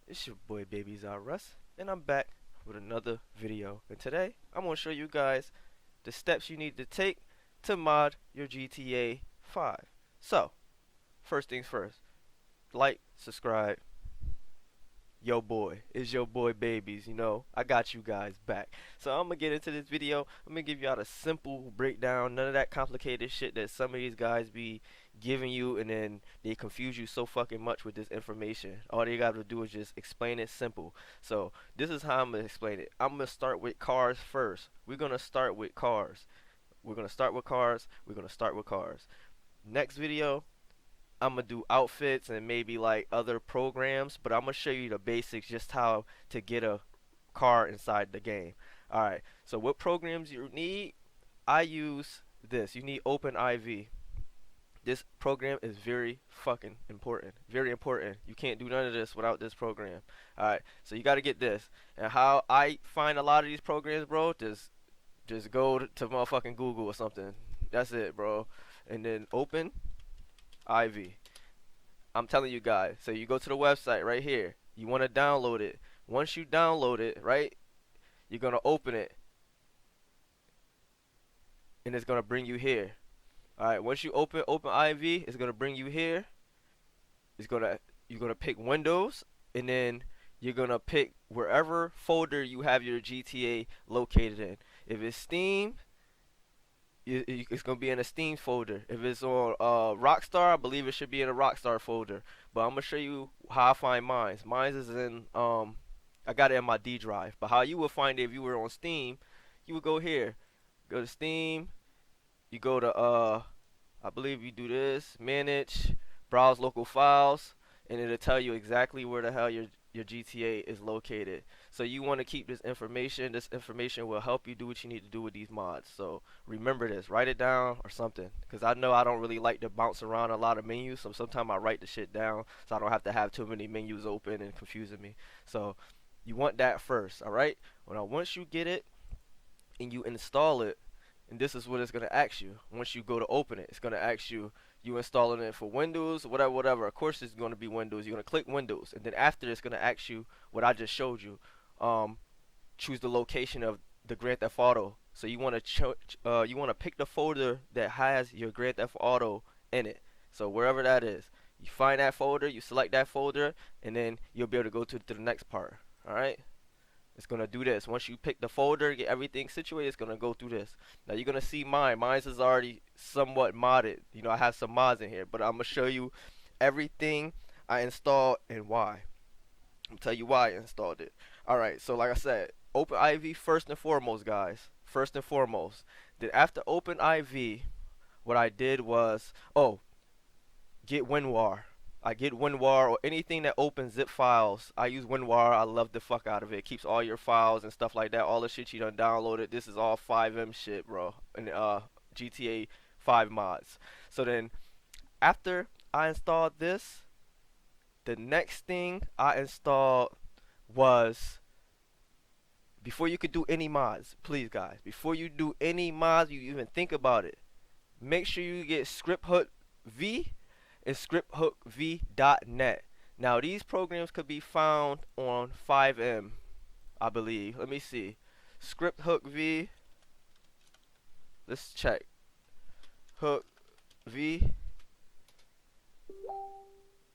It's your boy Babies R Russ, and I'm back with another video. And today, I'm going to show you guys the steps you need to take to mod your GTA 5. So, first things first, like, subscribe. Yo boy, it's your boy Babies, I got you guys back. So I'm gonna get into this video. I'm gonna give y'all a simple breakdown, none of that complicated shit that some of these guys be giving you and then they confuse you so fucking much with this information. All they gotta do is just explain it simple. So this is how I'm gonna explain it. I'm gonna start with cars first. We're gonna start with cars. We're gonna start with cars. We're gonna start with cars. Next video, I'm gonna do outfits and maybe like other programs, but I'm gonna show you the basics, just how to get a car inside the game. Alright, so what programs you need? I use this. You need OpenIV. This program is very fucking important. Very important. You can't do none of this without this program. Alright, so you gotta get this. And how I find a lot of these programs, bro, just go to motherfucking Google or something. That's it, bro. And then open IV. I'm telling you guys. So you go to the website right here. You want to download it. Once you download it, right, you're gonna open it, and it's gonna bring you here. All right. Once you open IV, it's gonna bring you here. You're gonna pick Windows, and then you're gonna pick wherever folder you have your GTA located in. If it's Steam, it's gonna be in a Steam folder. If it's on Rockstar, I believe it should be in a Rockstar folder. But I'm gonna show you how I find mine. Mine is in I got it in my D drive. But how you would find it if you were on Steam, you would go here, go to Steam. You go to I believe you do this, manage, browse local files, and it'll tell you exactly where the hell your GTA is located. So you want to keep this information. This information will help you do what you need to do with these mods. So remember this, write it down or something. Because I know I don't really like to bounce around a lot of menus. So sometimes I write the shit down so I don't have to have too many menus open and confusing me. So you want that first, alright? Well, now once you get it and you install it, and this is what it's going to ask you. Once you go to open it, it's going to ask you, you installing it for Windows, whatever. Of course it's going to be Windows. You're going to click Windows, and then after it's going to ask you what I just showed you. um, Choose the location of the Grand Theft Auto. So you want to you want to pick the folder that has your Grand Theft Auto in it. So wherever that is, you find that folder, you select that folder, and then you'll be able to go to the next part. All right. It's gonna do this. Once you pick the folder, get everything situated, it's gonna go through this. Now you're gonna see mine. Mine's is already somewhat modded. I have some mods in here, but I'm gonna show you everything I installed and why. I'm tell you why I installed it. Alright, so like I said, OpenIV first and foremost, guys. First and foremost. Then after OpenIV, what I did was, get WinRAR. I get WinRAR or anything that opens zip files. I use WinRAR. I love the fuck out of it. It keeps all your files and stuff like that. All the shit you done downloaded. This is all FiveM shit, bro. And GTA 5 mods. So then, after I installed this, the next thing I installed was, before you could do any mods, please guys, before you do any mods, you even think about it, make sure you get ScriptHook V and ScriptHookV.net. Now these programs could be found on FiveM, I believe. Let me see. ScriptHook V. Let's check. Hook V.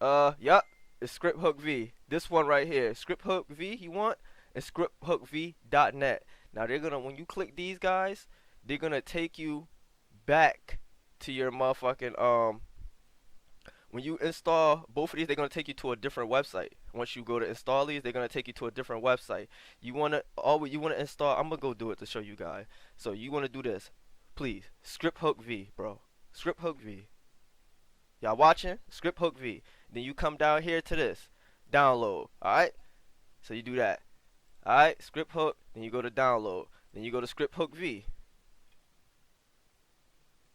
Yup. It's ScriptHook V. This one right here. ScriptHook V you want? And ScriptHookV.net. Now they're gonna, when you click these guys, they're gonna take you back to your motherfucking when you install both of these, they're gonna take you to a different website. Once you go to install these, they're gonna take you to a different website. You wanna install. I'm gonna go do it to show you guys. So you wanna do this, please. ScriptHook V, bro. ScriptHook V. Y'all watching? ScriptHook V. Then you come down here to this, download. All right. So you do that. All right. ScriptHook. Then you go to download. Then you go to ScriptHook V.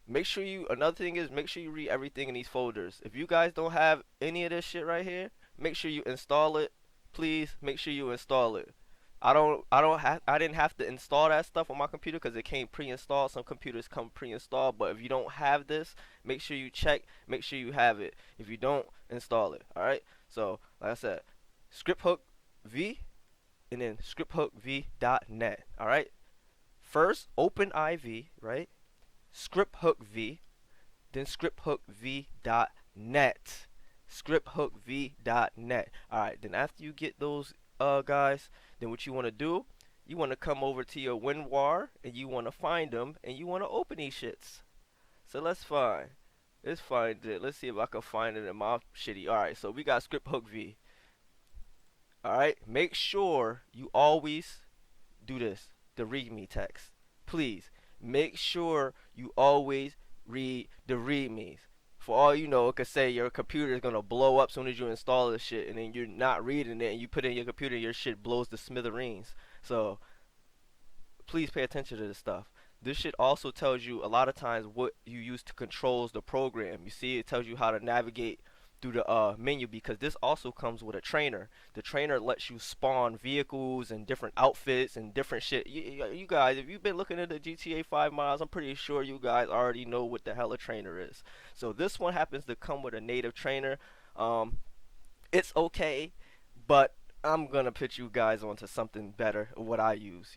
Make sure you, another thing is, make sure you read everything in these folders. If you guys don't have any of this shit right here, make sure you install it. Please make sure you install it. I didn't have to install that stuff on my computer because it came pre-installed. Some computers come pre-installed, but if you don't have this, make sure you check, make sure you have it. If you don't, install it. All right. So like I said, scripthook v, and then scripthookv.net. All right. First, open IV, right? Scripthookv, then scripthookv.net. Scripthookv.net. All right. Then after you get those guys, then what you want to do? You want to come over to your WinRAR and you want to find them and you want to open these shits. So let's find it. Let's see if I can find it in my shitty. All right. So we got scripthookv. All right. Make sure you always do this, the readme text. Please make sure you always read the readmes. For all you know, it could say your computer is gonna blow up as soon as you install this shit, and then you're not reading it, and you put it in your computer, and your shit blows to smithereens. So please pay attention to this stuff. This shit also tells you a lot of times what you use to controls the program. You see, it tells you how to navigate through the menu, because this also comes with a trainer. The trainer lets you spawn vehicles and different outfits and different shit. You guys, if you've been looking at the GTA 5 mods, I'm pretty sure you guys already know what the hell a trainer is. So this one happens to come with a native trainer. It's okay, but I'm gonna put you guys onto something better. What I use,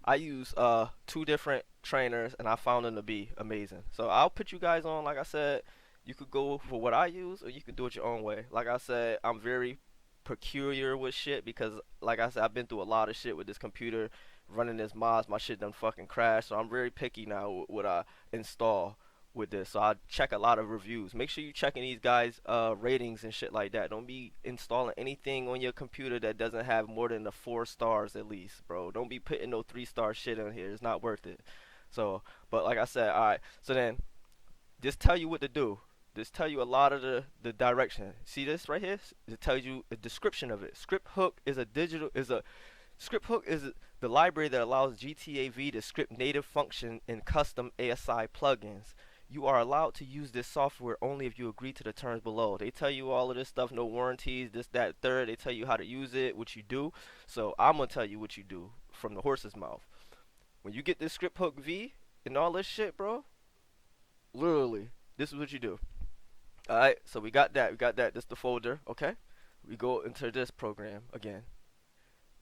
I use two different trainers, and I found them to be amazing. So I'll put you guys on. Like I said, you could go for what I use, or you could do it your own way. Like I said, I'm very peculiar with shit because, like I said, I've been through a lot of shit with this computer, running this mods. My shit done fucking crashed, so I'm very picky now with what I install with this. So I check a lot of reviews. Make sure you checking these guys' ratings and shit like that. Don't be installing anything on your computer that doesn't have more than the 4 stars at least, bro. Don't be putting no 3-star shit in here. It's not worth it. So, but like I said, all right. So then, just tell you what to do. This tell you a lot of the direction. See this right here? It tells you a description of it. Scripthook is Scripthook is the library that allows GTA V to script native function in custom ASI plugins. You are allowed to use this software only if you agree to the terms below. They tell you all of this stuff, no warranties, this, that, third. They tell you how to use it, what you do. So I'm gonna tell you what you do from the horse's mouth. When you get this Scripthook V and all this shit, bro, literally, this is what you do. Alright, so we got that. This is the folder, okay? We go into this program again.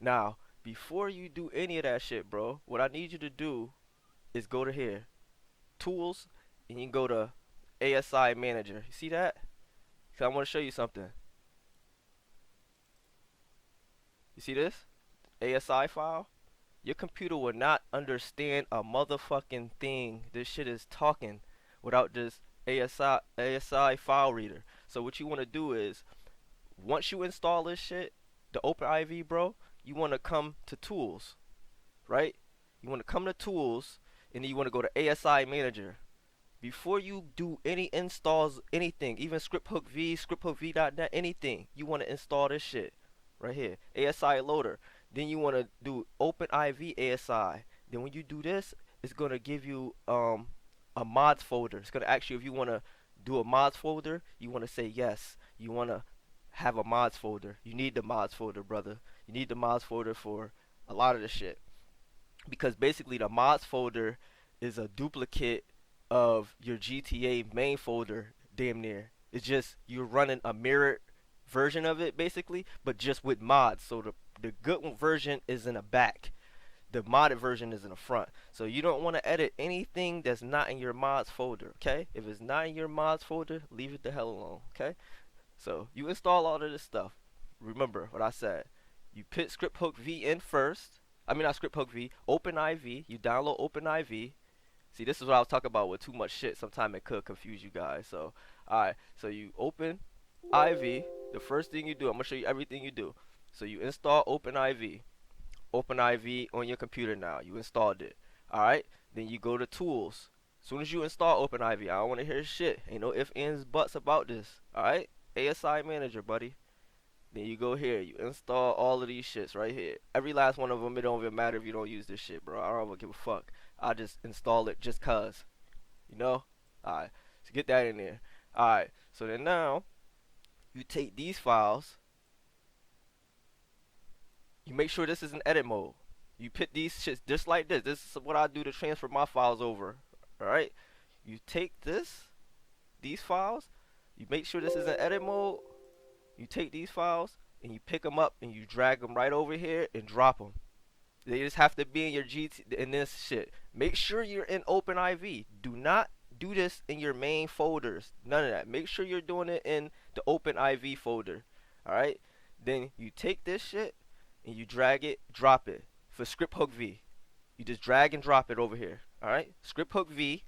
Now, before you do any of that shit, bro, what I need you to do is go to here, Tools, and you can go to ASI Manager. You see that? Cause I want to show you something. You see this? ASI file? Your computer will not understand a motherfucking thing this shit is talking without this ASI file reader. So what you want to do is, once you install this shit, the OpenIV, bro, you want to come to Tools, right? You want to come to Tools, and then you want to go to ASI Manager. Before you do any installs, anything, even Scripthook V, scripthookv.net, anything, you want to install this shit right here, ASI Loader. Then you want to do OpenIV ASI. Then when you do this, it's gonna give you a mods folder. It's gonna ask you if you want to do a mods folder. You want to say yes. You want to have a mods folder. You need the mods folder, brother. You need the mods folder for a lot of the shit, because basically the mods folder is a duplicate of your GTA main folder, damn near. It's just you're running a mirrored version of it basically, but just with mods. So the good version is in the back, the modded version is in the front. So you don't want to edit anything that's not in your mods folder, okay? If it's not in your mods folder, leave it the hell alone, okay? So you install all of this stuff. Remember what I said. You put Scripthook V in first. I mean, not Scripthook V, OpenIV. You download OpenIV. See, this is what I was talking about with too much shit. Sometimes it could confuse you guys. So, alright. So you open IV. The first thing you do, I'm going to show you everything you do. So you install OpenIV. OpenIV on your computer now. You installed it. Alright. Then you go to Tools. As soon as you install OpenIV, I don't want to hear shit. Ain't no ifs, ands, buts about this. Alright. ASI Manager, buddy. Then you go here. You install all of these shits right here. Every last one of them. It don't even matter if you don't use this shit, bro. I don't give a fuck. I just install it just cuz. You know? Alright. So get that in there. Alright. So then now, you take these files. You make sure this is in edit mode. You put these shits just like this. This is what I do to transfer my files over. Alright? You take these files. You make sure this is in edit mode. You take these files. and you pick them up and you drag them right over here and drop them. They just have to be in your GT in this shit. Make sure you're in OpenIV. Do not do this in your main folders. None of that. Make sure you're doing it in the OpenIV folder. Alright? Then you take this shit and you drag it, drop it. For Script Hook V. You just drag and drop it over here. Alright? Script Hook V.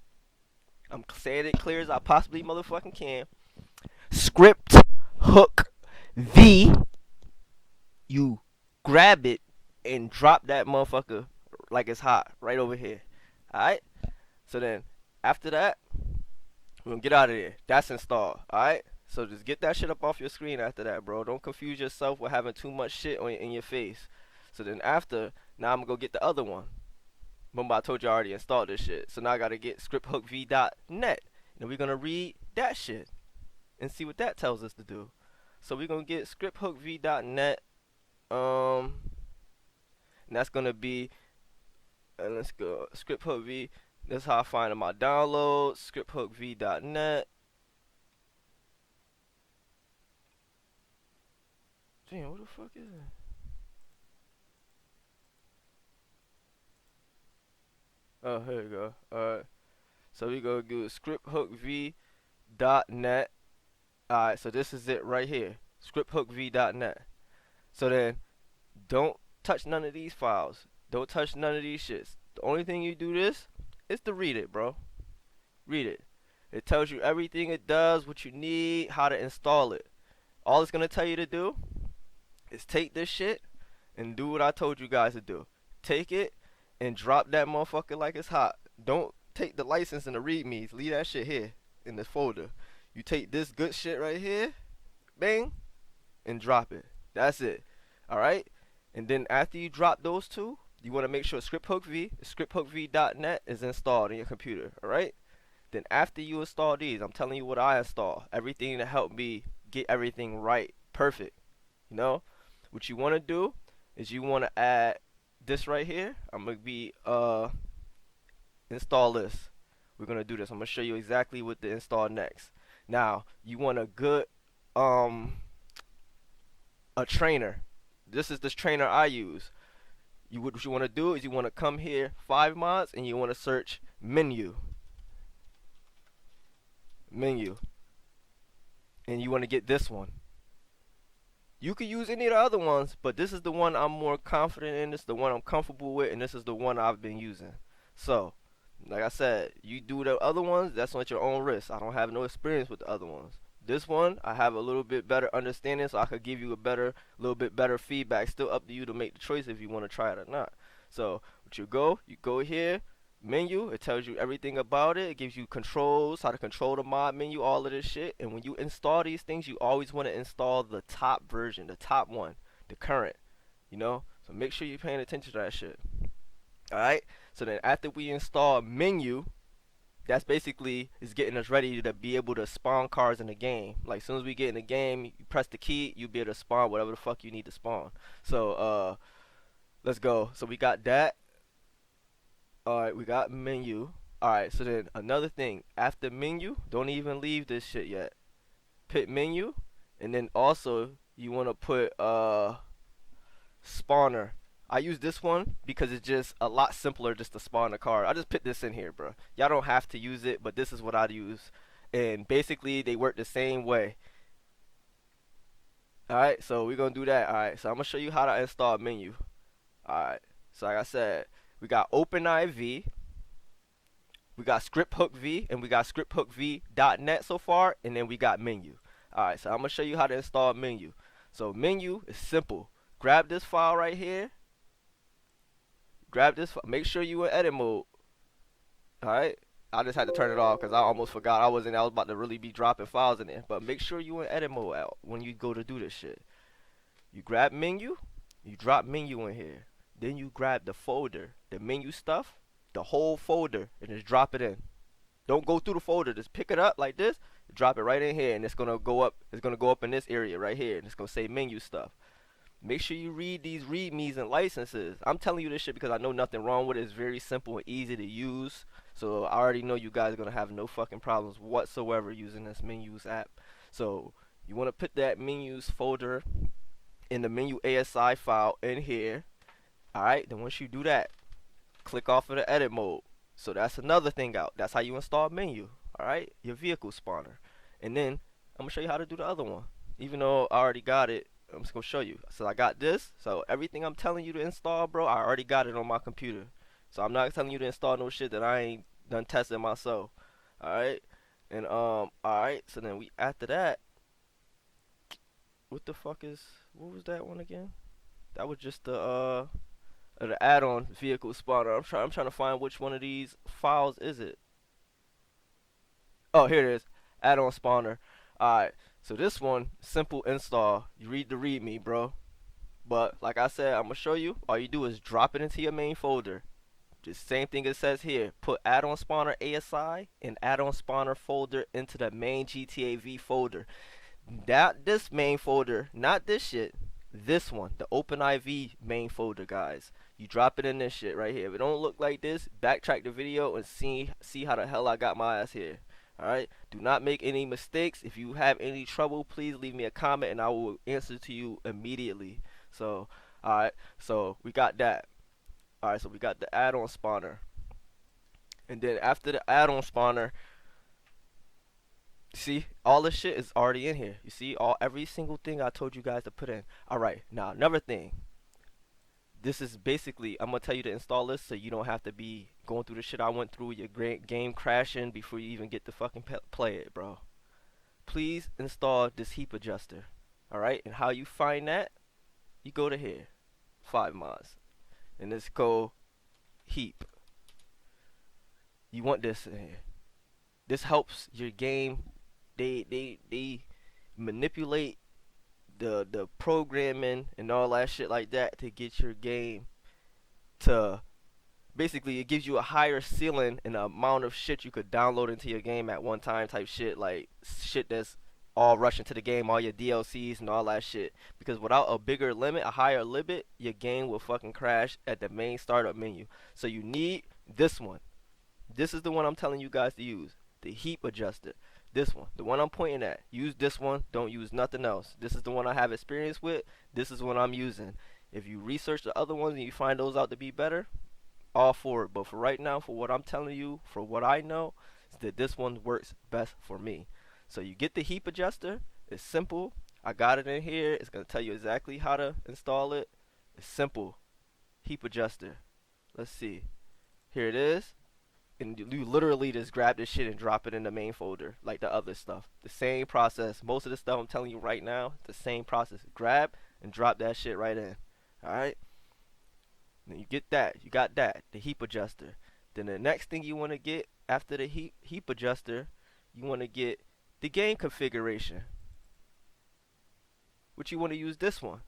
I'm saying it clear as I possibly motherfucking can. Script Hook V. You grab it and drop that motherfucker like it's hot right over here. Alright? So then after that, we're gonna get out of there. That's installed. Alright? So just get that shit up off your screen after that, bro. Don't confuse yourself with having too much shit in your face. So then after, now I'm gonna go get the other one. Remember I told you I already installed this shit. So now I gotta get scripthookv.net. And we're gonna read that shit and see what that tells us to do. So we're gonna get scripthookv.net. And that's gonna be, let's go, scripthookv. That's how I find my downloads. Scripthookv.net. Damn, what the fuck is it? Oh, here we go. Alright. So we go do scripthookv.net. Alright, so this is it right here. Scripthookv.net. So then, don't touch none of these files. Don't touch none of these shits. The only thing you do this is to read it, bro. Read it. It tells you everything it does, what you need, how to install it. All it's gonna tell you to do is take this shit and do what I told you guys to do. Take it and drop that motherfucker like it's hot. Don't take the license and the readmes. Leave that shit here in this folder. You take this good shit right here, bang, and drop it. That's it. Alright? And then after you drop those two, you want to make sure scripthookv.net is installed in your computer. Alright? Then after you install these, I'm telling you what I install. Everything to help me get everything right. Perfect. You know? What you want to do is you want to add this right here. I'm going to be install this. We're going to do this. I'm going to show you exactly what to install next. Now, you want a good a trainer. This is this trainer I use. What you want to do is you want to come here, 5mods, and you want to search menu. And you want to get this one. You could use any of the other ones, but this is the one I'm more confident in. This is the one I'm comfortable with, and this is the one I've been using. So, like I said, you do the other ones, that's at your own risk. I don't have no experience with the other ones. This one, I have a little bit better understanding, so I could give you a little bit better feedback. Still up to you to make the choice if you want to try it or not. So, you go here, menu, it tells you everything about it. It gives you controls, how to control the mod menu, all of this shit. And when you install these things, you always want to install the top version, the top one, the current, you know. So make sure you're paying attention to that shit. Alright, so then after we install menu, that's basically is getting us ready to be able to spawn cars in the game. Like as soon as we get in the game, you press the key, you'll be able to spawn whatever the fuck you need to spawn. So let's go. So we got that. Alright, we got menu. Alright, so then another thing, after menu, don't even leave this shit yet. Pick menu, and then also you want to put spawner. I use this one because it's just a lot simpler just to spawn a car. I just put this in here, bro. Y'all don't have to use it, but this is what I'd use. And basically, they work the same way. Alright, so we're going to do that. Alright, so I'm going to show you how to install menu. Alright, so like I said, we got OpenIV, we got ScriptHookV, and we got ScriptHookV.net so far, and then we got menu. Alright, so I'm going to show you how to install menu. So menu is simple. Grab this file right here. Grab this file. Make sure you in edit mode. Alright, I just had to turn it off because I almost forgot I was about to really be dropping files in there. But make sure you in edit mode out when you go to do this shit. You grab menu, you drop menu in here. Then you grab the folder, the menu stuff, the whole folder, and just drop it in. Don't go through the folder. Just pick it up like this, drop it right in here, and it's gonna go up. It's gonna go up in this area right here, and it's gonna say menu stuff. Make sure you read these readmes and licenses. I'm telling you this shit because I know nothing wrong with it. It's very simple and easy to use. So I already know you guys are gonna have no fucking problems whatsoever using this menus app. So you wanna put that menus folder in the menu ASI file in here. Alright, then once you do that, click off of the edit mode. So that's another thing out. That's how you install menu. Alright, your vehicle spawner. And then I'm gonna show you how to do the other one. Even though I already got it, I'm just gonna show you. So I got this. So everything I'm telling you to install, bro, I already got it on my computer. So I'm not telling you to install no shit that I ain't done testing myself. Alright. And alright, so then we after that, what the fuck is, what was that one again? That was just the add-on vehicle spawner. I'm trying to find which one of these files is it. Oh, here it is. Add-on spawner. Alright, so this one, simple install. You read the readme, bro. But like I said, I'm gonna show you. All you do is drop it into your main folder. Just same thing it says here. Put add-on spawner ASI and add-on spawner folder into the main GTA V folder. Not this main folder, not this shit. This one, the OpenIV main folder, guys. You drop it in this shit right here. If it don't look like this, backtrack the video and see how the hell I got my ass here. Alright? Do not make any mistakes. If you have any trouble, please leave me a comment and I will answer to you immediately. So, alright. So, we got that. Alright, so we got the add-on spawner. And then after the add-on spawner, see, all this shit is already in here. You see, every single thing I told you guys to put in. Alright, now another thing. This is basically, I'm gonna tell you to install this so you don't have to be going through the shit I went through, your game crashing before you even get to fucking play it, bro. Please install this heap adjuster. Alright, and how you find that? You go to here, 5mods, and let's go heap. You want this in here. This helps your game. They manipulate the programming and all that shit like that to get your game to, basically it gives you a higher ceiling and the amount of shit you could download into your game at one time, type shit, like shit that's all rushing to the game, all your DLCs and all that shit. Because without a bigger limit, a higher limit, your game will fucking crash at the main startup menu. So you need this one. This is the one I'm telling you guys to use, the heap adjuster. This one, the one I'm pointing at. Use this one. Don't use nothing else. This is the one I have experience with. This is what I'm using. If you research the other ones and you find those out to be better, all for it. But for right now, for what I'm telling you, for what I know, is that this one works best for me. So you get the heap adjuster. It's simple. I got it in here. It's going to tell you exactly how to install it. It's simple. Heap adjuster. Let's see. Here it is. And you literally just grab this shit and drop it in the main folder like the other stuff. The same process. Most of the stuff I'm telling you right now, the same process. Grab and drop that shit right in. Alright? Then you get that. You got that. The heap adjuster. Then the next thing you want to get after the heap adjuster, you want to get the game configuration. Which you want to use this one.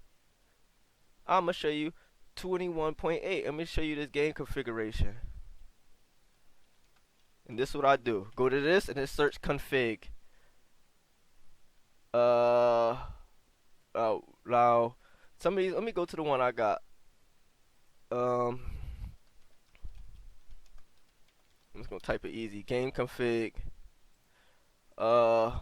I'm going to show you 21.8. Let me show you this game configuration. And this is what I do. Go to this and then search config. Now some of these, let me go to the one I got. I'm just gonna type it easy. Game config. Yeah,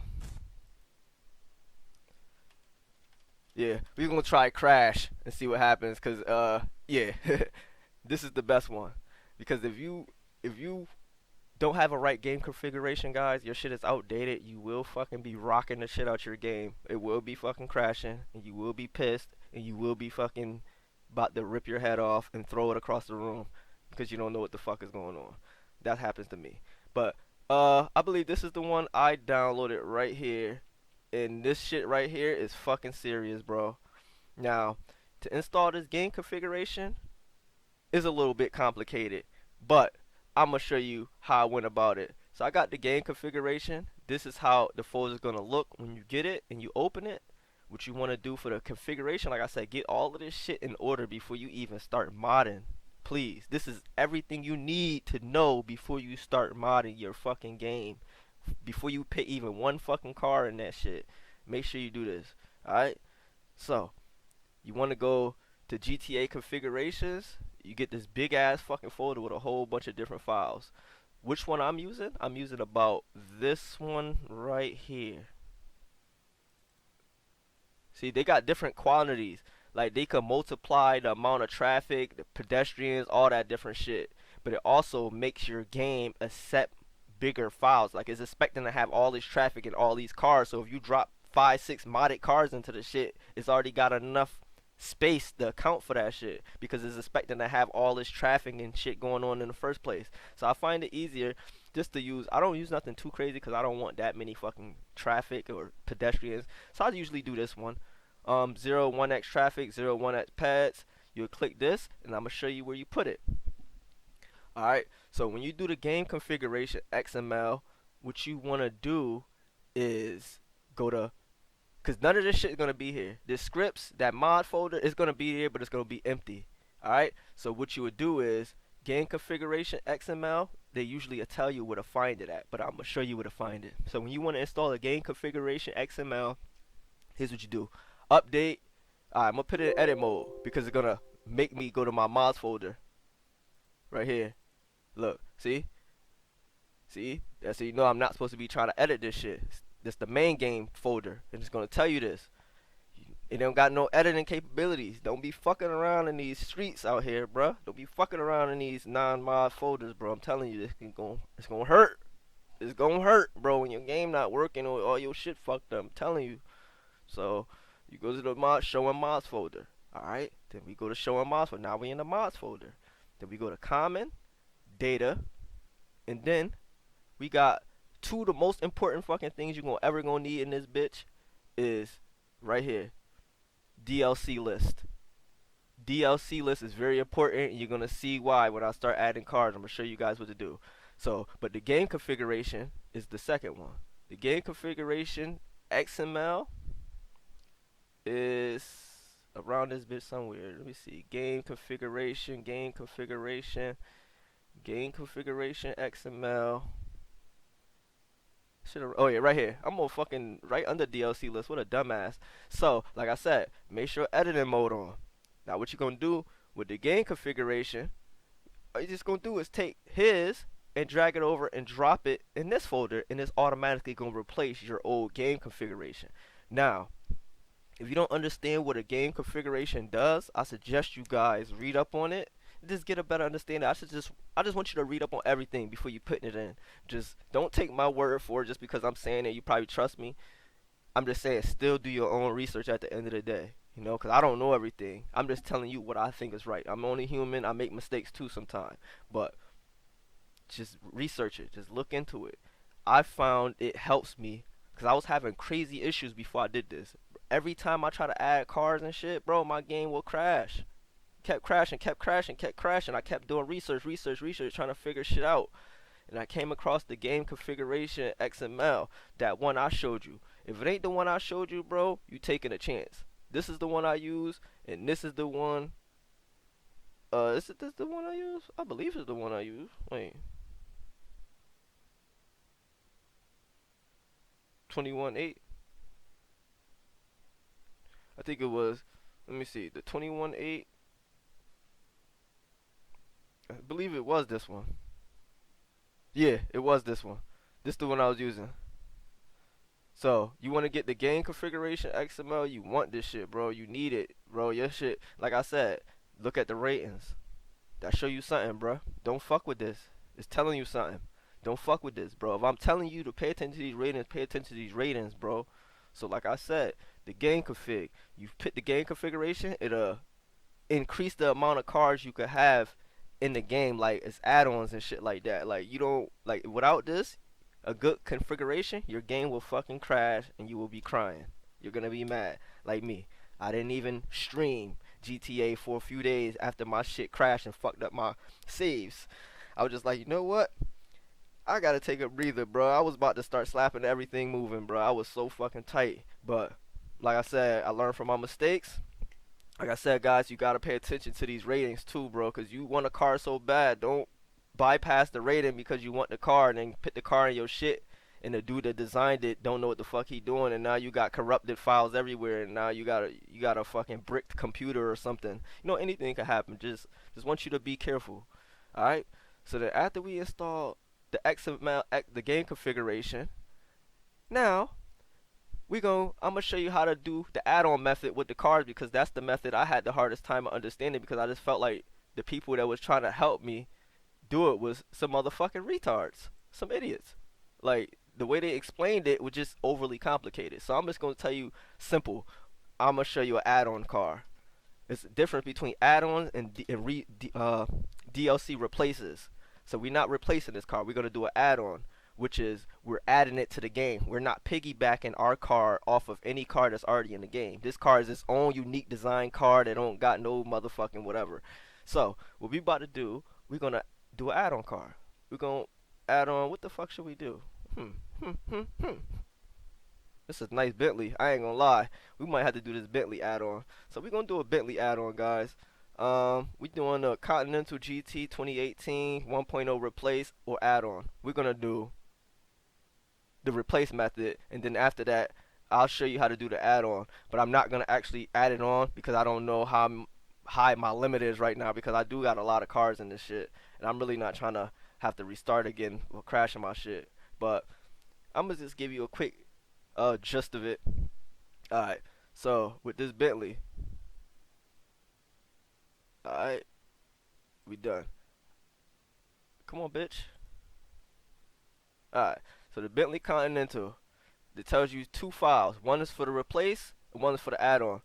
we're gonna try crash and see what happens. Cause yeah, this is the best one. Because if you don't have a right game configuration, guys, your shit is outdated. You will fucking be rocking the shit out your game. It will be fucking crashing, and you will be pissed, and you will be fucking about to rip your head off and throw it across the room because you don't know what the fuck is going on. That happens to me. But I believe this is the one I downloaded right here, and this shit right here is fucking serious, bro. Now, to install this game configuration is a little bit complicated, but I'm gonna show you how I went about it. So I got the game configuration. This is how the folder is gonna look when you get it and you open it. What you want to do for the configuration, like I said, get all of this shit in order before you even start modding. Please, this is everything you need to know before you start modding your fucking game. Before you put even one fucking car in that shit, make sure you do this. Alright? So, you want to go to GTA configurations. You get this big ass fucking folder with a whole bunch of different files. Which one I'm using? I'm using about this one right here. See, they got different quantities. Like they could multiply the amount of traffic, the pedestrians, all that different shit. But it also makes your game accept bigger files. Like it's expecting to have all this traffic and all these cars. So if you drop 5, 6 modded cars into the shit, it's already got enough space to account for that shit because it's expecting to have all this traffic and shit going on in the first place. So I find it easier just to use. I don't use nothing too crazy because I don't want that many fucking traffic or pedestrians. So I usually do this one. 0 1x traffic, 0 1x pads. You'll click this, and I'm gonna show you where you put it. All right. So when you do the game configuration XML, what you wanna do is go to, because none of this shit is gonna be here. The scripts, that mod folder is gonna be here, but it's gonna be empty. All right. So what you would do is game configuration XML. They usually tell you where to find it at, but I'm gonna show you where to find it. So when you want to install a game configuration XML, here's what you do: update. Alright, I'm gonna put it in edit mode because it's gonna make me go to my mods folder right here. Look, see, that's so you know I'm not supposed to be trying to edit this shit. This the main game folder, and it's gonna tell you this. It don't got no editing capabilities. Don't be fucking around in these streets out here, bruh. Don't be fucking around in these non-mod folders, bro. I'm telling you, it's gonna hurt. It's gonna hurt, bro, when your game not working or all your shit fucked up. I'm telling you. So you go to the mod showing mods folder. Alright? Then we go to showing mods folder. Now we in the mods folder. Then we go to common, data, and then we got two of the most important fucking things you ever gonna need in this bitch is right here. DLC list. DLC list is very important, and you're gonna see why when I start adding cards. I'm gonna show you guys what to do. So, but the game configuration is the second one. The game configuration XML is around this bit somewhere. Let me see. Game configuration XML. Oh yeah, right here. I'm gonna fucking right under DLC list. What a dumbass. So, like I said, make sure editing mode on. Now, what you're gonna do with the game configuration, all you're just gonna do is take his and drag it over and drop it in this folder, and it's automatically gonna replace your old game configuration. Now, if you don't understand what a game configuration does, I suggest you guys read up on it. Just get a better understanding. I just want you to read up on everything before you putting it in. Just don't take my word for it just because I'm saying it. You probably trust me. I'm just saying, still do your own research at the end of the day. You know, because I don't know everything. I'm just telling you what I think is right. I'm only human. I make mistakes too sometimes. But just research it. Just look into it. I found it helps me because I was having crazy issues before I did this. Every time I try to add cars and shit, bro, my game will crash. Kept crashing. I kept doing research, trying to figure shit out. And I came across the game configuration XML, that one I showed you. If it ain't the one I showed you, bro, you taking a chance. This is the one I use, and this is the one. Is this the one I use? I believe it's the one I use. Wait. 21.8. I think it was. Let me see. The 21.8. I believe it was this one. Yeah, it was this one. This is the one I was using. So, you want to get the game configuration XML, you want this shit, bro. You need it, bro. Your shit, like I said, look at the ratings. That show you something, bro. Don't fuck with this. It's telling you something. Don't fuck with this, bro. If I'm telling you to pay attention to these ratings, pay attention to these ratings, bro. So, like I said, the game config. You pick the game configuration, it'll increase the amount of cards you could have in the game, like it's add-ons and shit like that. Like you don't like without this, a good configuration, your game will fucking crash and you will be crying. You're gonna be mad, like me. I didn't even stream GTA for a few days after my shit crashed and fucked up my saves. I was just like, you know what? I gotta take a breather, bro. I was about to start slapping everything moving, bro. I was so fucking tight. But like I said, I learned from my mistakes. Like I said, guys, you gotta pay attention to these ratings too, bro. Cause you want a car so bad. Don't bypass the rating because you want the car and then put the car in your shit. And the dude that designed it don't know what the fuck he doing, and now you got corrupted files everywhere, and now you got a fucking bricked computer or something. You know, anything can happen. Just want you to be careful. All right. So that after we install the XML, the game configuration, now I'm gonna show you how to do the add-on method with the cars because that's the method I had the hardest time understanding because I just felt like the people that was trying to help me do it was some motherfucking retards, some idiots. Like the way they explained it was just overly complicated. So I'm just gonna tell you simple. I'm gonna show you an add-on car. It's the difference between add-ons and, DLC replaces. So we're not replacing this car. We're gonna do an add-on, which is we're adding it to the game. We're not piggybacking our car off of any car that's already in the game. This car is its own unique design car that don't got no motherfucking whatever. So what we about to do, we're gonna do an add-on car. We're gonna add on. What the fuck should we do? Hmm. Hmm. Hmm. Hmm. This is nice Bentley. I ain't gonna lie. We might have to do this Bentley add-on. So we're gonna do a Bentley add-on, guys. We doing a Continental GT 2018 1.0 replace or add-on. We're gonna do the replace method, and then after that, I'll show you how to do the add-on. But I'm not gonna actually add it on because I don't know how high my limit is right now because I do got a lot of cars in this shit, and I'm really not trying to have to restart again or crashing my shit. But I'm gonna just give you a quick gist of it. Alright, so with this Bentley, alright, we done. Come on, bitch. Alright, so the Bentley Continental, it tells you two files. One is for the replace, and one is for the add-on.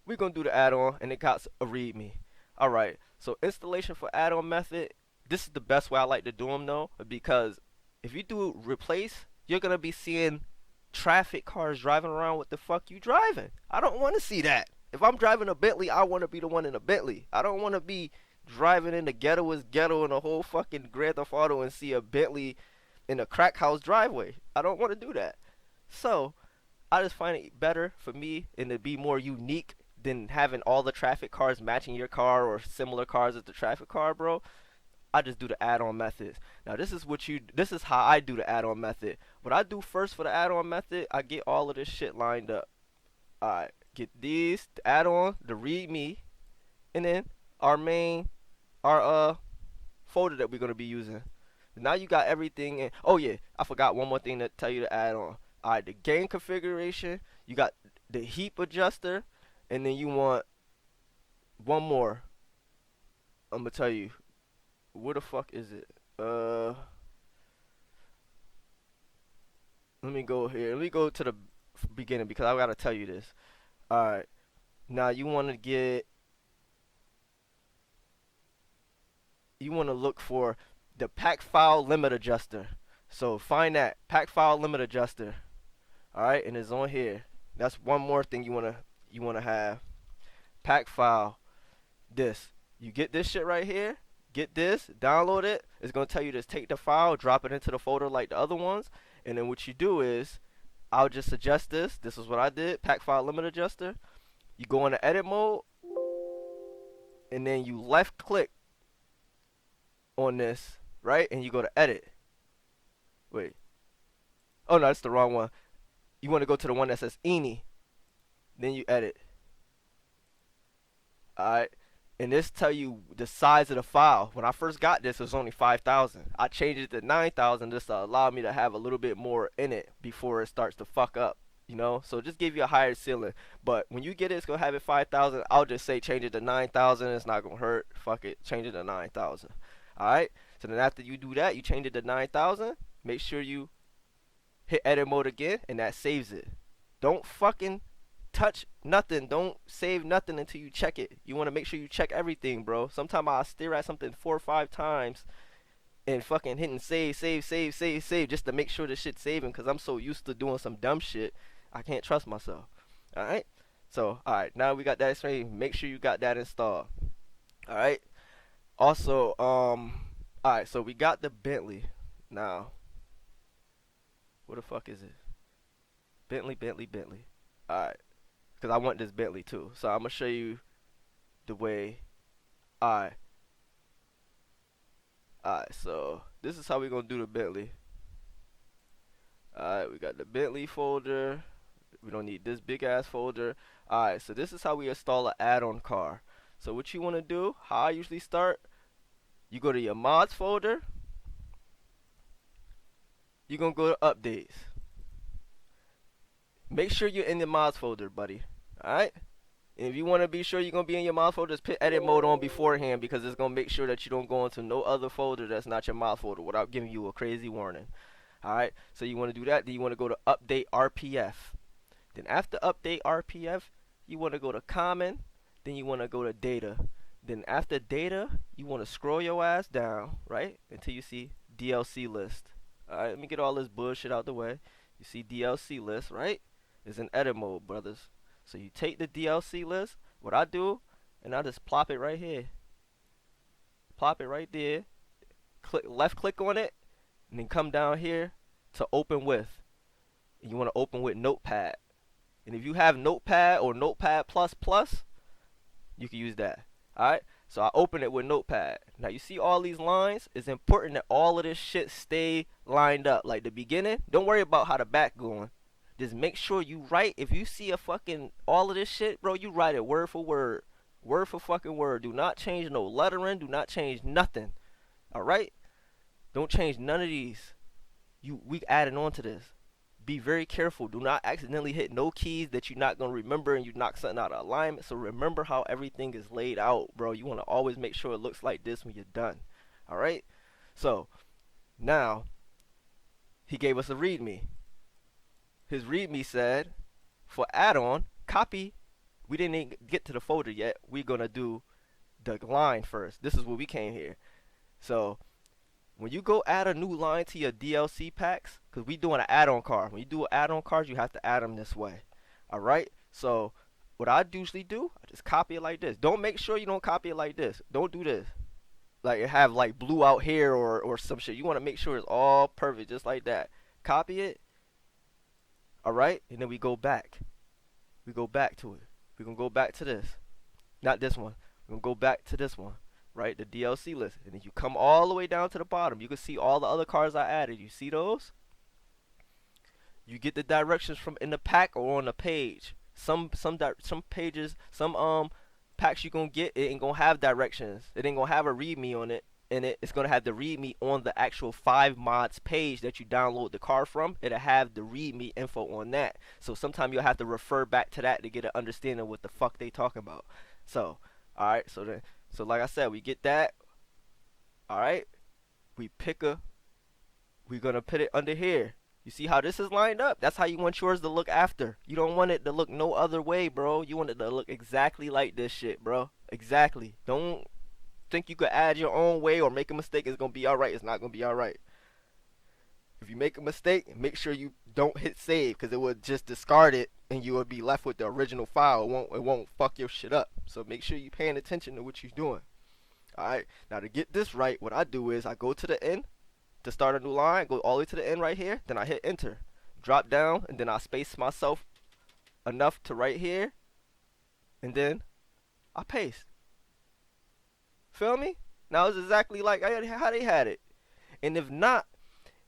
We're gonna do the add-on, and it got a readme. Alright, so installation for add-on method, this is the best way I like to do them though, because if you do replace, you're gonna be seeing traffic cars driving around. What the fuck you driving? I don't want to see that. If I'm driving a Bentley, I want to be the one in a Bentley. I don't want to be driving in the ghettoest ghetto in the whole fucking Grand Theft Auto and see a Bentley in a crack house driveway. I don't want to do that. So I just find it better for me and to be more unique than having all the traffic cars matching your car or similar cars as the traffic car, bro. I just do the add-on methods. Now this is how I do the add-on method. What I do first for the add-on method, I get all of this shit lined up. Alright, get these, the add-on, the readme, and then our folder that we're gonna be using. Now you got everything in. Oh yeah, I forgot one more thing to tell you to add on. Alright, the game configuration, you got the heap adjuster, and then you want one more. I'm gonna tell you. Where the fuck is it? Let me go here. Let me go to the beginning because I gotta tell you this. Alright, now you wanna look for the pack file limit adjuster. So find that pack file limit adjuster. Alright, and it's on here. That's one more thing you wanna have. Pack file. This. You get this shit right here. Get this, download it. It's gonna tell you to take the file, drop it into the folder like the other ones, and then what you do is, I'll just suggest this. This is what I did. Pack file limit adjuster. You go into edit mode, and then you left click on this, right? And you go to edit. Wait. Oh no, that's the wrong one. You want to go to the one that says ini. Then you edit. Alright. And this tell you the size of the file. When I first got this, it was only 5,000. I changed it to 9,000 just to allow me to have a little bit more in it before it starts to fuck up. You know, so just give you a higher ceiling. But when you get it, it's gonna have it 5,000. I'll just say change it to 9,000. It's not gonna hurt. Fuck it, change it to 9,000. All right. So then after you do that, you change it to 9,000. Make sure you hit edit mode again, and that saves it. Don't fucking touch nothing. Don't save nothing until you check it. You want to make sure you check everything, bro. Sometimes I'll stare at something 4 or 5 times and fucking hitting save just to make sure this shit's saving because I'm so used to doing some dumb shit. I can't trust myself. Alright? So, alright. Now we got that explained. Make sure you got that installed. Alright? Also, alright. So we got the Bentley. Now, what the fuck is it? Bentley. Alright. Because I want this Bentley too. So I'm going to show you the way. Alright. Alright, so this is how we're going to do the Bentley. Alright, we got the Bentley folder. We don't need this big ass folder. Alright, so this is how we install an add-on car. So what you want to do, how I usually start, you go to your mods folder. You're going to go to updates. Make sure you're in the mods folder, buddy. Alright? And if you want to be sure you're going to be in your mod folder, just put edit mode on beforehand because it's going to make sure that you don't go into no other folder that's not your mod folder without giving you a crazy warning. Alright, so you want to do that. Then you want to go to update RPF. Then after update RPF, you want to go to common. Then you want to go to data. Then after data, you want to scroll your ass down, right, until you see DLC list. Alright, let me get all this bullshit out the way. You see DLC list, right? It's in edit mode, brothers. So you take the DLC list, what I do, and I just plop it right here. Plop it right there. Left click on it, and then come down here to open with. And you want to open with Notepad. And if you have Notepad or Notepad++, you can use that. Alright? So I open it with Notepad. Now you see all these lines? It's important that all of this shit stay lined up. Like the beginning, don't worry about how the back going. Just make sure you write. If you see a fucking all of this shit, bro, you write it word for word. Word for fucking word. Do not change no lettering. Do not change nothing. Alright? Don't change none of these. We added on to this. Be very careful. Do not accidentally hit no keys that you're not going to remember and you knock something out of alignment. So remember how everything is laid out, bro. You want to always make sure it looks like this when you're done. Alright? So, now, he gave us a readme. His readme said, for add-on, copy. We didn't even get to the folder yet. We're going to do the line first. This is where we came here. So, when you go add a new line to your DLC packs, because we doing an add-on card. When you do an add-on card, you have to add them this way. Alright? So, what I usually do, I just copy it like this. Don't make sure you don't copy it like this. Don't do this. Like, it have, like, blue out here or some shit. You want to make sure it's all perfect, just like that. Copy it. Alright? And then we go back. We go back to it. We're going to go back to this. Not this one. We're going to go back to this one. Right, the DLC list, and then you come all the way down to the bottom. You can see all the other cards I added. You see those? You get the directions from in the pack or on the page. Some pages, some packs you gonna get, it ain't gonna have directions. It ain't gonna have a readme on it. And it's gonna have the readme on the actual 5mods page that you download the card from. It'll have the readme info on that. So sometimes you'll have to refer back to that to get an understanding of what the fuck they talking about. So, all right, so like I said, we get that. Alright. We're gonna put it under here. You see how this is lined up? That's how you want yours to look after. You don't want it to look no other way, bro. You want it to look exactly like this shit, bro. Exactly. Don't think you could add your own way or make a mistake. It's gonna be alright. It's not gonna be alright. If you make a mistake, make sure you don't hit save, because it would just discard it and you would be left with the original file. It won't fuck your shit up. So make sure you're paying attention to what you're doing. Alright, now to get this right, what I do is I go to the end to start a new line, go all the way to the end right here, then I hit enter. Drop down, and then I space myself enough to right here, and then I paste. Feel me? Now it's exactly like how they had it. And if not,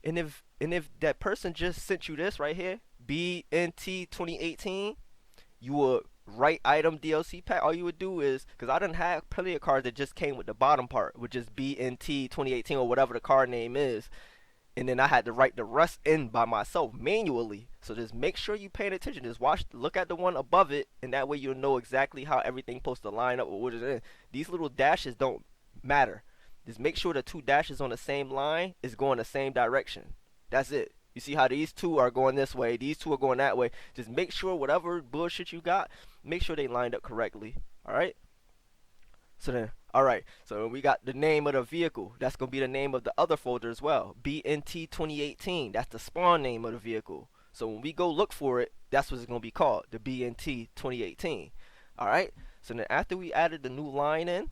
and if that person just sent you this right here, BNT 2018, you would write item DLC pack. All you would do is, because I didn't have plenty of cards that just came with the bottom part, which is BNT 2018 or whatever the card name is, and then I had to write the rest in by myself manually. So just make sure you paying attention. Just look at the one above it, and that way you'll know exactly how everything's supposed to line up with what is in. These little dashes don't matter. Just make sure the two dashes on the same line is going the same direction. That's it. You see how these two are going this way, these two are going that way. Just make sure whatever bullshit you got, make sure they lined up correctly. Alright? So then, alright. So we got the name of the vehicle. That's going to be the name of the other folder as well. BNT 2018. That's the spawn name of the vehicle. So when we go look for it, that's what it's going to be called. The BNT 2018. Alright? So then after we added the new line in,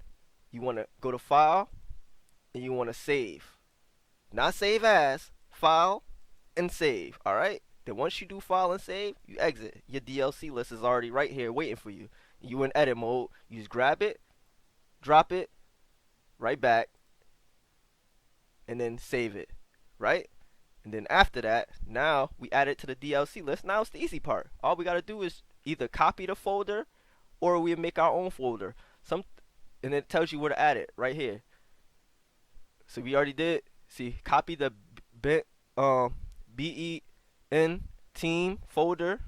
you want to go to File, and you want to save. Not save as, File, and save. Alright? Then once you do file and save, you exit. Your DLC list is already right here waiting for you. You in edit mode. You just grab it, drop it, right back, and then save it. Right? And then after that, now we add it to the DLC list. Now it's the easy part. All we gotta do is either copy the folder or we make our own folder. And it tells you where to add it right here. So we already did. See, copy the BEN team folder,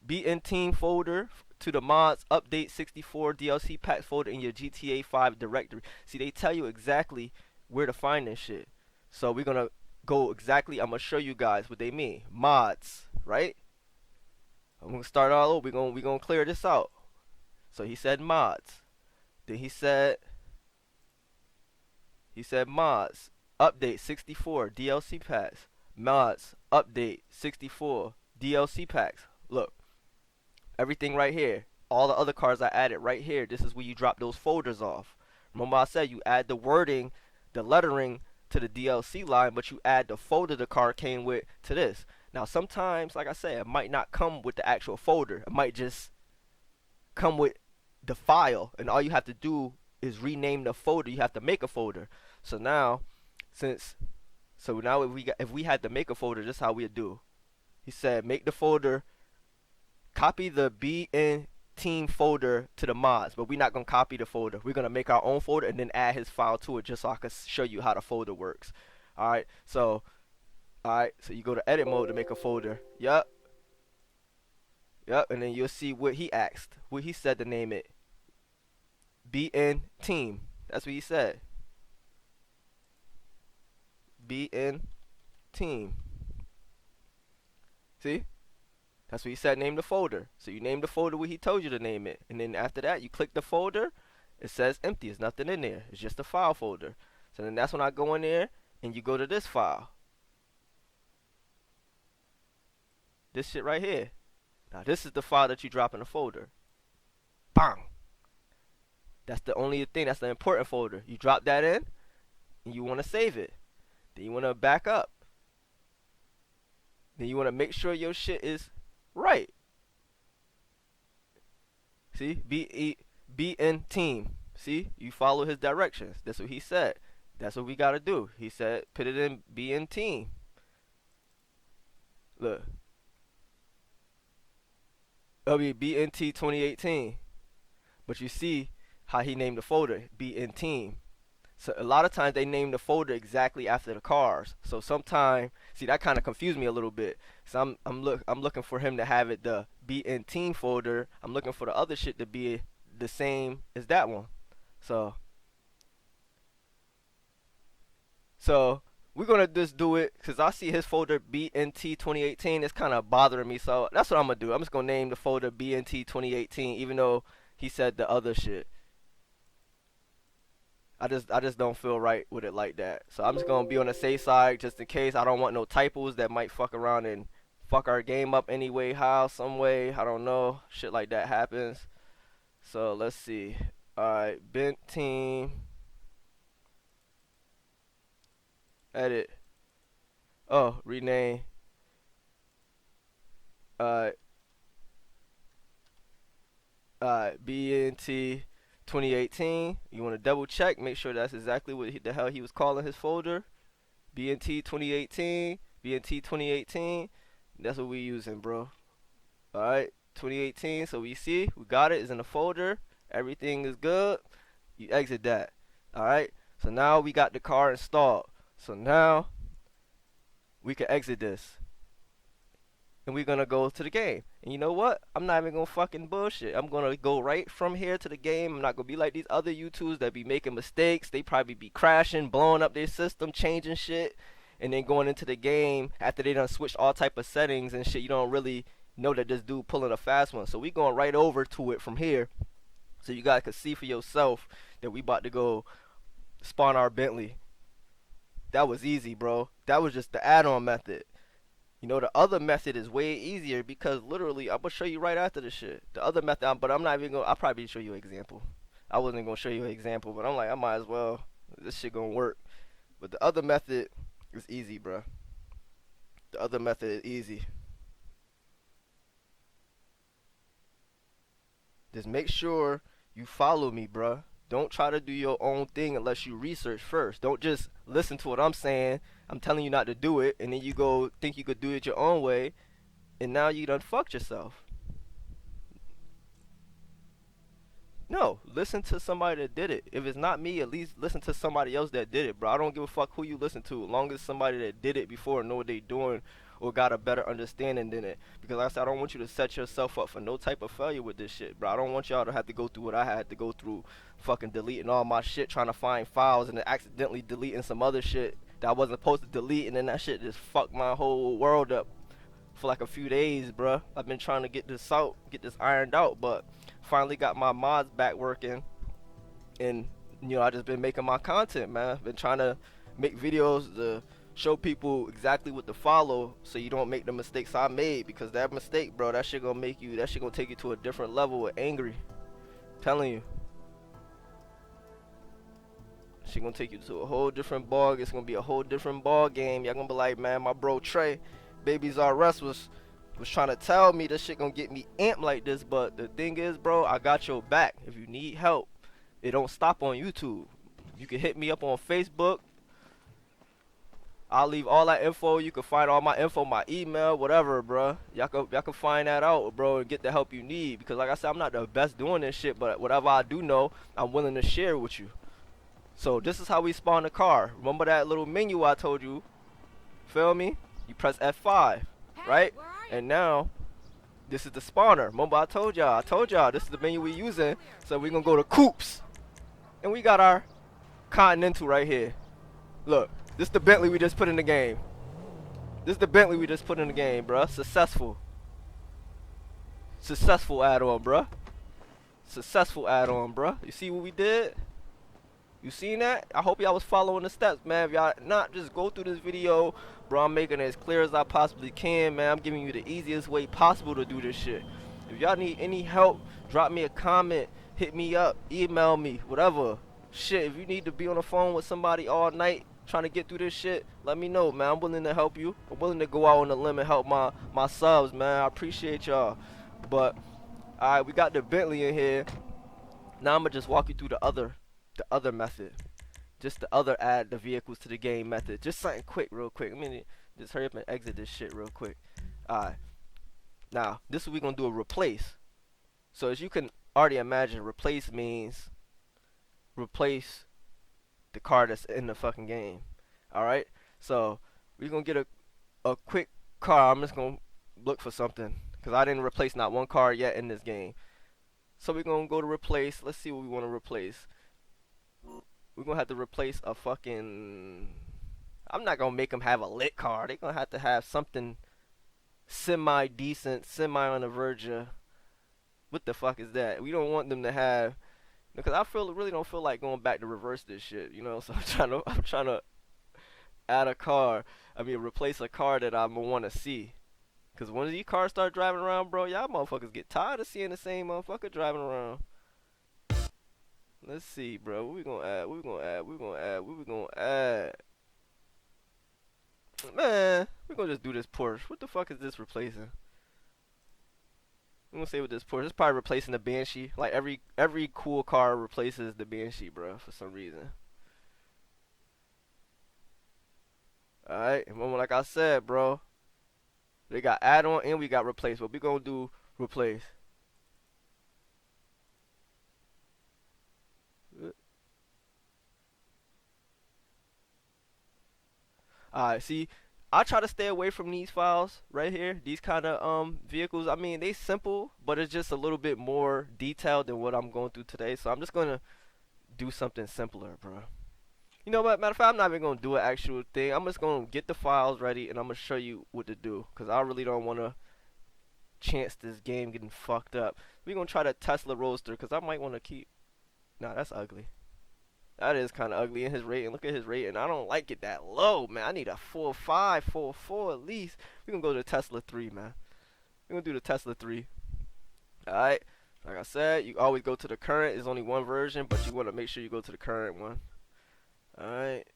BN Team folder to the mods update 64 DLC packs folder in your GTA 5 directory. See, they tell you exactly where to find this shit. So we're gonna go exactly. I'm gonna show you guys what they mean. Mods, right? I'm gonna start all over. We're gonna clear this out. So he said mods. Then he said mods update 64 DLC packs. Mods update 64 DLC packs. Look, everything right here. All the other cards I added right here. This is where you drop those folders off. Remember I said you add the wording, the lettering to the DLC line, but you add the folder the card came with to this. Now sometimes, like I said, it might not come with the actual folder. It might just come with the file, and all you have to do is rename the folder. You have to make a folder. So now, if we had to make a folder, this is how we'd do. He said make the folder, copy the BN Team folder to the mods, but we're not gonna copy the folder. We're gonna make our own folder and then add his file to it, just so I can show you how the folder works. Alright, so you go to edit mode to make a folder. Yep, and then you'll see what he asked, what he said to name it. BN Team. That's what he said. BN Team. See? That's what he said, name the folder. So you name the folder what he told you to name it. And then after that, you click the folder. It says empty. There's nothing in there. It's just a file folder. So then that's when I go in there and you go to this file. This shit right here. Now this is the file that you drop in the folder. Bang! That's the only thing. That's the important folder. You drop that in and you want to save it. Then you want to back up. Then you want to make sure your shit is right. See, BN Team. See, you follow his directions. That's what he said. That's what we gotta do. He said, put it in BN Team. Look, BNT 2018. But you see how he named the folder, BN Team. So a lot of times they name the folder exactly after the cars. So sometimes, see, that kind of confused me a little bit. So I'm looking for him to have it the BN Team folder. I'm looking for the other shit to be the same as that one. So we're gonna just do it because I see his folder BNT 2018. It's kind of bothering me. So that's what I'm gonna do. I'm just gonna name the folder BNT 2018, even though he said the other shit. I just don't feel right with it like that. So I'm just gonna be on the safe side just in case. I don't want no typos that might fuck around and fuck our game up anyway, how, some way. I don't know. Shit like that happens. So let's see. Alright, Bent Team. Edit. Oh, rename. BNT 2018. You want to double check, make sure that's exactly what the hell he was calling his folder. BNT 2018, BNT 2018. That's what we using, bro. Alright, 2018. So we see, we got it. It's in the folder. Everything is good. You exit that. Alright, so now we got the car installed. So now we can exit this. And we're gonna go to the game. And you know what? I'm not even gonna fucking bullshit. I'm gonna go right from here to the game. I'm not gonna be like these other YouTubers that be making mistakes. They probably be crashing, blowing up their system, changing shit, and then going into the game after they done switched all type of settings and shit. You don't really know that this dude pulling a fast one. So we going right over to it from here, so you guys can see for yourself that we about to go spawn our Bentley. That was easy, bro. That was just the add-on method. You know, the other method is way easier because literally, I'm going to show you right after the shit. The other method, but I'm not even going to, I'll probably show you an example. I wasn't going to show you an example, but I'm like, I might as well. This shit going to work. But the other method is easy, bro. The other method is easy. Just make sure you follow me, bro. Don't try to do your own thing unless you research first. Don't just listen to what I'm saying. I'm telling you not to do it, and then you go think you could do it your own way, and now you done fucked yourself. No, listen to somebody that did it. If it's not me, at least listen to somebody else that did it, bro. I don't give a fuck who you listen to, as long as somebody that did it before and know what they doing, or got a better understanding than it. Because like I said, I don't want you to set yourself up for no type of failure with this shit, bro. I don't want y'all to have to go through what I had to go through, fucking deleting all my shit, trying to find files and then accidentally deleting some other shit that I wasn't supposed to delete, and then that shit just fucked my whole world up for like a few days, bruh. I've been trying to get this out, get this ironed out, but finally got my mods back working, and I just been making my content, man. Been trying to make videos to show people exactly what to follow, so you don't make the mistakes I made. Because that mistake, bro, that shit gonna take you to a different level with angry. I'm telling you, she gonna take you to a whole different ball. It's gonna be a whole different ball game. Y'all gonna be like, man, my bro Trey, Babies R Us was trying to tell me this shit gonna get me amped like this. But the thing is, bro, I got your back. If you need help, it don't stop on YouTube. You can hit me up on Facebook. I'll leave all that info. You can find all my info, my email, whatever, bro. Y'all can find that out, bro, and get the help you need. Because like I said, I'm not the best doing this shit, but whatever I do know, I'm willing to share with you. So this is how we spawn the car. Remember that little menu I told you? Feel me? You press F5, right? And now, this is the spawner. Remember I told y'all, this is the menu we using. So we're gonna go to Coops. And we got our Continental right here. Look, this is the Bentley we just put in the game. This is the Bentley we just put in the game, bruh. Successful. Successful add-on, bruh. Successful add-on, bruh. You see what we did? You seen that? I hope y'all was following the steps, man. If y'all not, just go through this video, bro. I'm making it as clear as I possibly can, man. I'm giving you the easiest way possible to do this shit. If y'all need any help, drop me a comment, hit me up, email me, whatever. Shit, if you need to be on the phone with somebody all night trying to get through this shit, let me know, man. I'm willing to help you. I'm willing to go out on a limb and help my subs, man. I appreciate y'all. But alright, we got the Bentley in here. Now I'm gonna just walk you through the other method, just the other add the vehicles to the game method. Just something quick, real quick. I mean, just hurry up and exit this shit real quick. Alright, now this is what we're gonna do, a replace. So as you can already imagine, replace means replace the car that's in the fucking game. Alright, so we're gonna get a quick car. I'm just gonna look for something because I didn't replace not one car yet in this game. So we're gonna go to replace. Let's see what we want to replace. We're gonna have to replace a fucking, I'm not gonna make them have a lit car. They're gonna have to have something semi-decent, semi on the verge of, what the fuck is that? We don't want them to have, because I really don't feel like going back to reverse this shit, you know. So I'm trying to add a car. I mean, replace a car that I'm gonna want to see. Cause when these cars start driving around, bro, y'all motherfuckers get tired of seeing the same motherfucker driving around. Let's see, bro. What we gonna add? What we gonna add? Man, we gonna just do this Porsche. What the fuck is this replacing? I'm gonna say with this Porsche, it's probably replacing the Banshee. Like every cool car replaces the Banshee, bro, for some reason. Alright, and like I said, bro, they got add-on and we got replace. What we gonna do? Replace. Alright, see, I try to stay away from these files right here. These kind of vehicles. I mean, they simple, but it's just a little bit more detailed than what I'm going through today. So I'm just gonna do something simpler, bro. You know what? Matter of fact, I'm not even gonna do an actual thing. I'm just gonna get the files ready and I'm gonna show you what to do. Cause I really don't wanna chance this game getting fucked up. We're gonna try the Tesla Roadster, cause I might wanna keep. Nah, that's ugly. That is kind of ugly in his rating. Look at his rating. I don't like it that low, man. I need a 4.5, 4.4 at least. We're going to go to the Tesla 3, man. We're going to do the Tesla 3. Alright. Like I said, you always go to the current. There's only one version, but you want to make sure you go to the current one. Alright.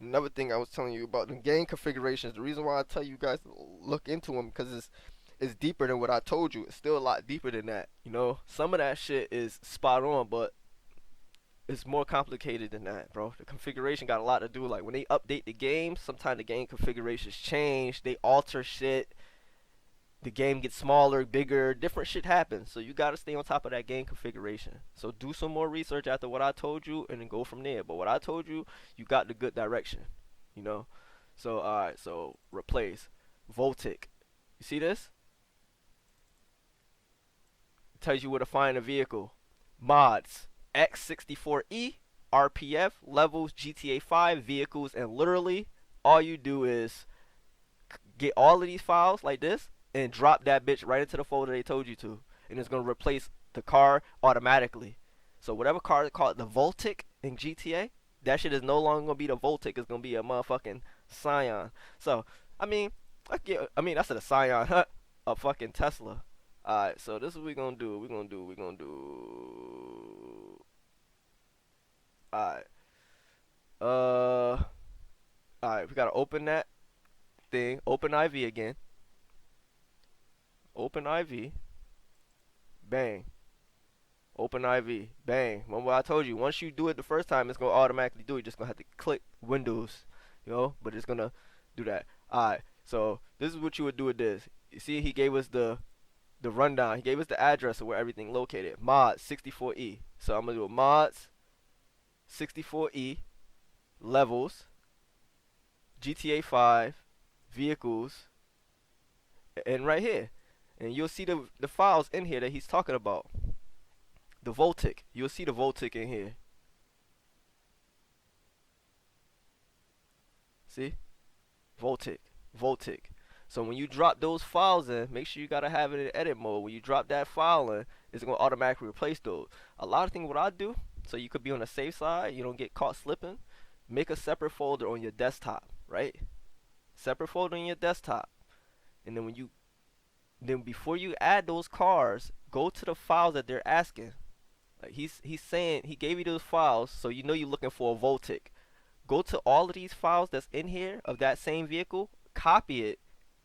Another thing I was telling you about the game configurations. The reason why I tell you guys to look into them, because it's deeper than what I told you. It's still a lot deeper than that. You know, some of that shit is spot on, but it's more complicated than that, bro. The configuration got a lot to do. Like when they update the game, sometimes the game configurations change. They alter shit. the game gets smaller, bigger, different shit happens. So you gotta stay on top of that game configuration. So do some more research after what I told you, and then go from there. But what I told you, you got the good direction, you know. So alright, so replace Voltic. You see this? It tells you where to find a vehicle. Mods X64E, RPF, levels, GTA 5, vehicles, and literally all you do is get all of these files like this and drop that bitch right into the folder they told you to, and it's gonna replace the car automatically. So whatever car is called the Voltic in GTA, that shit is no longer gonna be the Voltic. It's gonna be a motherfucking Scion. So I mean, that's a Scion, a fucking Tesla. Alright, so this is what we're gonna do. Alright. Alright, we gotta open that thing. Open IV again. Open IV. Bang. Open IV. Bang. Remember what I told you? Once you do it the first time, it's gonna automatically do it. You're just gonna have to click Windows, but it's gonna do that. Alright, so this is what you would do with this. You see, he gave us the rundown. He gave us the address of where everything located. Mods 64E. So I'm gonna do mods 64E, levels, GTA 5, vehicles, and right here. And you'll see the files in here that he's talking about. The Voltic. You'll see the Voltic in here. See? Voltic. So when you drop those files in, make sure you gotta have it in edit mode. When you drop that file in, it's gonna automatically replace those. A lot of things what I do, so you could be on the safe side, you don't get caught slipping, make a separate folder on your desktop, right? Separate folder on your desktop. And then before you add those cars, go to the files that they're asking. Like he's saying he gave you those files, so you know you're looking for a Voltic. Go to all of these files that's in here of that same vehicle, copy it,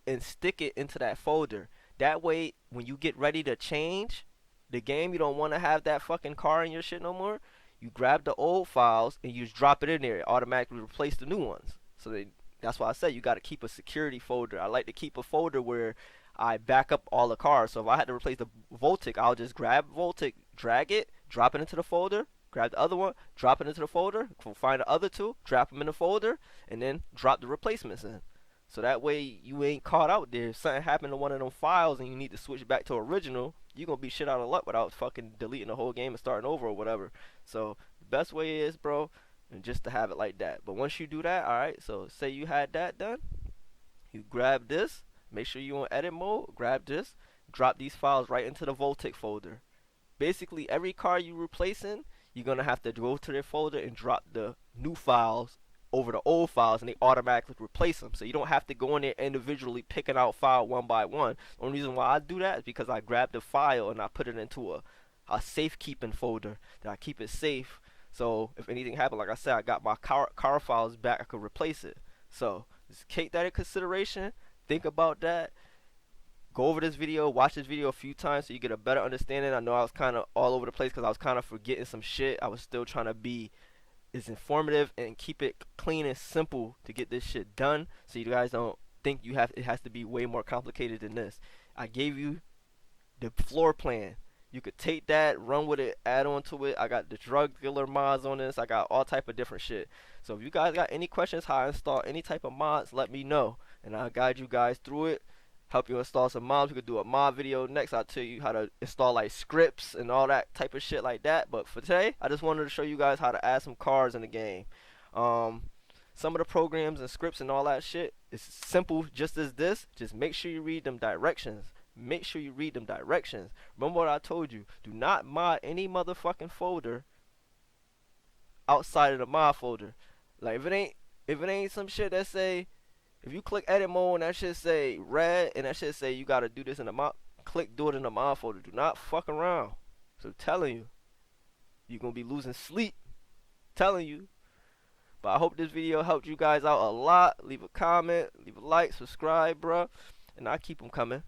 and stick it into that folder. That way, when you get ready to change the game, you don't want to have that fucking car in your shit no more. You grab the old files and you just drop it in there. It automatically replace the new ones. So that's why I said you got to keep a security folder. I like to keep a folder where I back up all the cars. So if I had to replace the Voltic, I'll just grab Voltic, drag it, drop it into the folder, grab the other one, drop it into the folder, find the other two, drop them in the folder, and then drop the replacements in. So that way you ain't caught out there. If something happened to one of them files and you need to switch back to original, you're going to be shit out of luck without fucking deleting the whole game and starting over or whatever. So the best way is, bro, and just to have it like that. But once you do that, alright, so say you had that done, you grab this, make sure you're on edit mode, grab this, drop these files right into the Voltic folder. Basically, every car you replacing, you're going to have to go to their folder and drop the new files over the old files, and they automatically replace them. So you don't have to go in there individually picking out file one by one. The only reason why I do that is because I grab the file and I put it into a safekeeping folder that I keep it safe. So if anything happened, like I said, I got my car files back, I could replace it. So just take that in consideration. Think about that. Go over this video, watch this video a few times so you get a better understanding. I know I was kind of all over the place because I was kind of forgetting some shit. I was still trying to be as informative and keep it clean and simple to get this shit done, so you guys don't think it has to be way more complicated than this. I gave you the floor plan. You could take that, run with it, add on to it. I got the drug dealer mods on this. I got all type of different shit. So if you guys got any questions how I install any type of mods, let me know, and I'll guide you guys through it. Help you install some mods. We could do a mod video next. I'll tell you how to install like scripts and all that type of shit like that. But for today, I just wanted to show you guys how to add some cars in the game. Some of the programs and scripts and all that shit is simple just as this. Just make sure you read them directions. Make sure you read them directions. Remember what I told you. Do not mod any motherfucking folder outside of the mod folder. Like if it ain't some shit that say, if you click edit mode and that shit say red and that shit say you gotta do this in the mod, do it in the mod folder. Do not fuck around. So I'm telling you, you're gonna be losing sleep. Telling you. But I hope this video helped you guys out a lot. Leave a comment, leave a like, subscribe, bruh. And I keep them coming.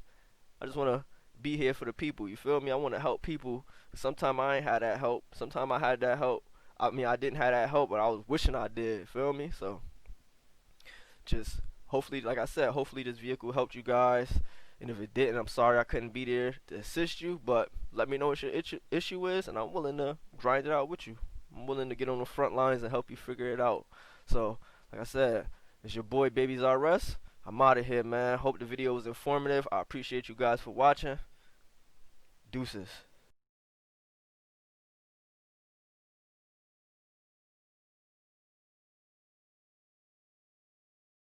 I just wanna be here for the people. You feel me? I wanna help people. Sometimes I ain't had that help. Sometimes I had that help. I mean, I didn't have that help, but I was wishing I did. Feel me? So just hopefully, like I said, hopefully this vehicle helped you guys. And if it didn't, I'm sorry I couldn't be there to assist you. But let me know what your issue is, and I'm willing to grind it out with you. I'm willing to get on the front lines and help you figure it out. So, like I said, it's your boy Babies RS. I'm out of here, man. Hope the video was informative. I appreciate you guys for watching. Deuces.